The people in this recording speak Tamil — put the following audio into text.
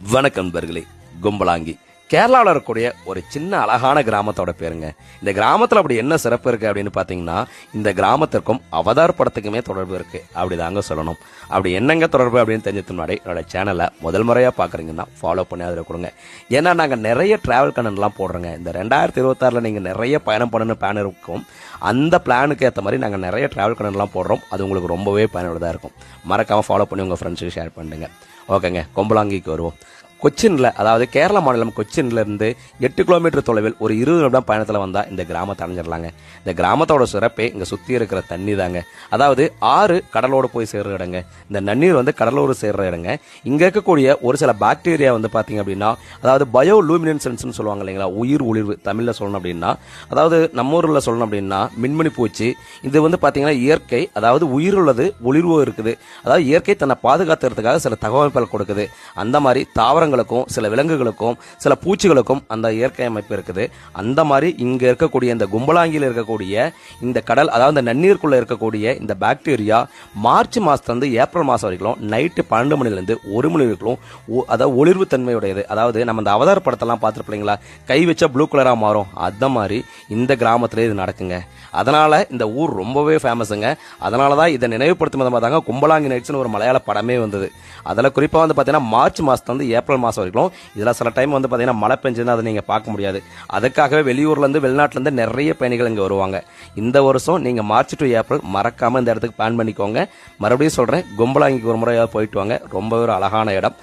வணக்கம் நண்பர்களே. கும்பலாங்கி கேரளாவில் இருக்கக்கூடிய ஒரு சின்ன அழகான கிராமத்தோட பேருங்க. இந்த கிராமத்தில் அப்படி என்ன சிறப்பு இருக்கு அப்படின்னு பார்த்தீங்கன்னா, இந்த கிராமத்திற்கும் அவதார் படத்துக்குமே தொடர்பு இருக்கு அப்படிதாங்க சொல்லணும். அப்படி என்னங்க தொடர்பு அப்படின்னு தெரிஞ்சதுக்கு முன்னாடி என்னோட சேனலை முதல் முறையாக பார்க்குறீங்கன்னா ஃபாலோ பண்ணி அதில் கொடுங்க. ஏன்னா நாங்கள் நிறைய டிராவல் கண்டென்ட்லாம் போடுறோங்க. இந்த 2026 நீங்கள் நிறைய பயணம் பண்ணணும்னு பிளான் இருக்கும். அந்த பிளானுக்கு ஏற்ற மாதிரி நாங்கள் நிறைய டிராவல் கண்டென்ட்லாம் போடுறோம். அது உங்களுக்கு ரொம்பவே பயனுள்ளதாக இருக்கும். மறக்காமல் ஃபாலோ பண்ணி உங்கள் ஃப்ரெண்ட்ஸுக்கு ஷேர் பண்ணுங்க. ஓகேங்க, கொம்பலாங்கிக்கு வருவோம். கொச்சின்ல, அதாவது கேரள மாநிலம் கொச்சின்ல இருந்து 8 கிலோமீட்டர் தொலைவில் ஒரு 20 நிமிடம் பயணத்தில் வந்தால் இந்த கிராமத்தை அடைஞ்சிடலாங்க. இந்த கிராமத்தோட சிறப்பே இங்கே சுற்றி இருக்கிற தண்ணி தாங்க. அதாவது ஆறு கடலோடு போய் சேர்ற இடங்க. இந்த நன்னீர் வந்து கடலோடு சேர்ற இடங்க. இங்கே இருக்கக்கூடிய ஒரு சில பாக்டீரியா வந்து பார்த்தீங்க அப்படின்னா, அதாவது பயோ லூமினன்சன்ஸ்னு சொல்லுவாங்க இல்லைங்களா, உயிர் ஒளிர்வு தமிழில் சொல்லணும் அப்படின்னா, அதாவது நம்ம ஊரில் சொல்லணும் அப்படின்னா மின்மணி பூச்சி. இது வந்து பார்த்தீங்கன்னா இயற்கை, அதாவது உயிர் உள்ளது, ஒளிர்வு இருக்குது. அதாவது இயற்கை தன்னை பாதுகாத்துறதுக்காக சில தகவல்கள் கொடுக்குது. அந்த மாதிரி தாவர சில விலங்குகளுக்கும் சில பூச்சிகளுக்கும் அந்த இயற்கை அமைப்பு இருக்குது. அந்த மாதிரி இங்க இருக்கக்கூடிய இந்த கும்பலாங்கியில் இருக்கக்கூடிய இந்த கடல், அதாவது நன்னீருக்குள்ள இருக்கக்கூடிய இந்த பாக்டீரியா மார்ச் மாசத்துல இருந்து ஏப்ரல் மாசம் வரைக்கும் நைட்டு 12 மணிலிருந்து 1 மணி வரைக்கும் அதாவது ஒளிர்வு தன்மையுடையது. அதாவது நம்ம இந்த அவதார் படத்தெல்லாம் பார்த்துருப்பீங்களா, கை வச்சா ப்ளூ கலரா மாறும். அந்த மாதிரி இந்த கிராமத்துல இது நடக்குங்க. அதனால இந்த ஊர் ரொம்பவே ஃபேமஸுங்க. அதனாலதான் இதை நினைவுபடுத்தும் விதமாக தாங்க கும்பலாங்கி நைட்ஸ்னு ஒரு மலையாள படமே வந்தது. அதில் குறிப்பாக வந்து பார்த்தீங்கன்னா மார்ச் மாசத்துல இருந்து ஏப்ரல் மாசம் வரைக்கும் இதில் சில டைம் வந்து பார்த்தீங்கன்னா மழை பெஞ்சதுன்னா அதை நீங்கள் பார்க்க முடியாது. அதுக்காகவே வெளியூர்லேருந்து வெளிநாட்டிலேருந்து நிறைய பயணிகள் இங்கே வருவாங்க. இந்த வருஷம் நீங்கள் மார்ச் டு ஏப்ரல் மறக்காமல் இந்த இடத்துக்கு பிளான் பண்ணிக்கோங்க. மறுபடியும் சொல்கிறேன், கும்பலாங்கிக்கு ஒரு முறையாக போயிட்டு வாங்க. ரொம்பவே ஒரு அழகான இடம்.